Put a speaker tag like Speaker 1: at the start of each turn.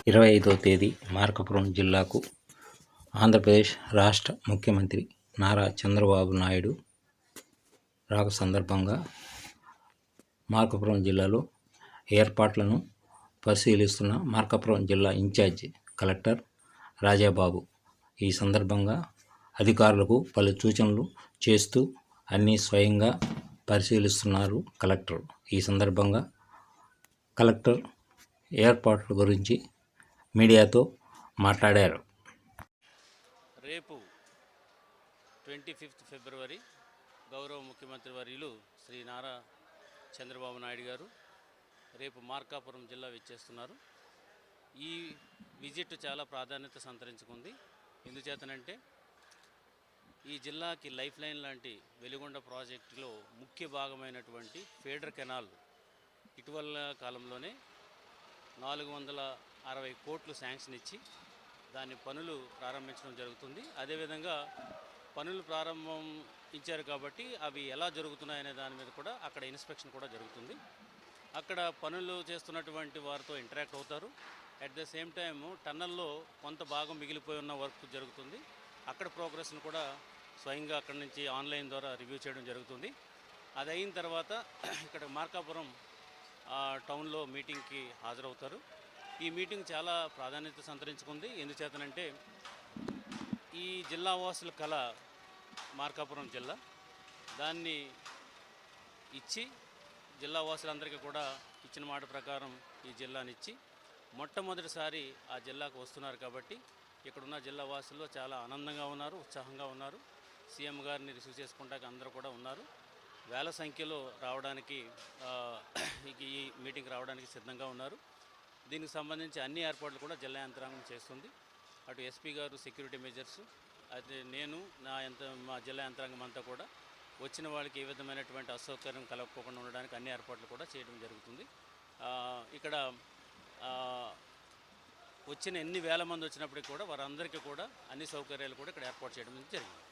Speaker 1: 25వ తేదీ మార్కాపురం జిల్లాకు ఆంధ్రప్రదేశ్ రాష్ట్ర ముఖ్యమంత్రి నారా చంద్రబాబు నాయుడు రాక సందర్భంగా మార్కాపురం జిల్లాలో ఏర్పాట్లను పరిశీలిస్తున్న మార్కాపురం జిల్లా ఇన్ఛార్జి కలెక్టర్ రాజాబాబు ఈ సందర్భంగా అధికారులకు పలు సూచనలు చేస్తూ అన్నీ స్వయంగా పరిశీలిస్తున్నారు కలెక్టర్. ఈ సందర్భంగా కలెక్టర్ ఏర్పాట్ల గురించి మీడియాతో మాట్లాడారు.
Speaker 2: రేపు 25 ఫిబ్రవరి గౌరవ ముఖ్యమంత్రి వర్యులు శ్రీ నారా చంద్రబాబు నాయుడు గారు రేపు మార్కాపురం జిల్లా విచ్చేస్తున్నారు. ఈ విజిట్ చాలా ప్రాధాన్యత సంతరించుకుంది. ఎందుచేతనంటే ఈ జిల్లాకి లైఫ్ లైన్ లాంటి వెలిగొండ ప్రాజెక్టులో ముఖ్య భాగమైనటువంటి ఫీడర్ కెనాల్ ఇటీవల కాలంలోనే 460 కోట్లు శాంక్షన్ ఇచ్చి దాని పనులు ప్రారంభించడం జరుగుతుంది. అదేవిధంగా పనులు ప్రారంభం ఇచ్చారు కాబట్టి అవి ఎలా జరుగుతున్నాయనే దాని మీద కూడా అక్కడ ఇన్స్పెక్షన్ కూడా జరుగుతుంది. అక్కడ పనులు చేస్తున్నటువంటి వారితో ఇంటరాక్ట్ అవుతారు. అట్ ద సేమ్ టైం టన్నల్లో కొంత భాగం మిగిలిపోయి ఉన్న వర్క్ జరుగుతుంది. అక్కడ ప్రోగ్రెస్ను కూడా స్వయంగా అక్కడి నుంచి ఆన్లైన్ ద్వారా రివ్యూ చేయడం జరుగుతుంది. అది అయిన తర్వాత ఇక్కడ మార్కాపురం టౌన్లో మీటింగ్కి హాజరవుతారు. ఈ మీటింగ్ చాలా ప్రాధాన్యత సంతరించుకుంది. ఎందుచేతనంటే ఈ జిల్లా వాసుల కళ మార్కాపురం జిల్లా, దాన్ని ఇచ్చి జిల్లా వాసులందరికీ కూడా ఇచ్చిన మాట ప్రకారం ఈ జిల్లానిచ్చి మొట్టమొదటిసారి ఆ జిల్లాకు వస్తున్నారు. కాబట్టి ఇక్కడున్న జిల్లా వాసుల్లో చాలా ఆనందంగా ఉన్నారు, ఉత్సాహంగా ఉన్నారు. సీఎం గారిని రిసీవ్ చేసుకుంటాక అందరూ కూడా ఉన్నారు. వేల సంఖ్యలో రావడానికి ఈ మీటింగ్ రావడానికి సిద్ధంగా ఉన్నారు. దీనికి సంబంధించి అన్ని ఏర్పాట్లు కూడా జిల్లా యంత్రాంగం చేస్తుంది. అటు ఎస్పీ గారు సెక్యూరిటీ మెజర్స్, అయితే నేను మా జిల్లా యంత్రాంగం అంతా కూడా వచ్చిన వాళ్ళకి ఏ విధమైనటువంటి అసౌకర్యం కలగకుండా ఉండడానికి అన్ని ఏర్పాట్లు కూడా చేయడం జరుగుతుంది. ఇక్కడ వచ్చిన ఎన్ని వేల మంది వచ్చినప్పటికీ కూడా వారందరికీ కూడా అన్ని సౌకర్యాలు కూడా ఇక్కడ ఏర్పాటు చేయడం జరిగింది.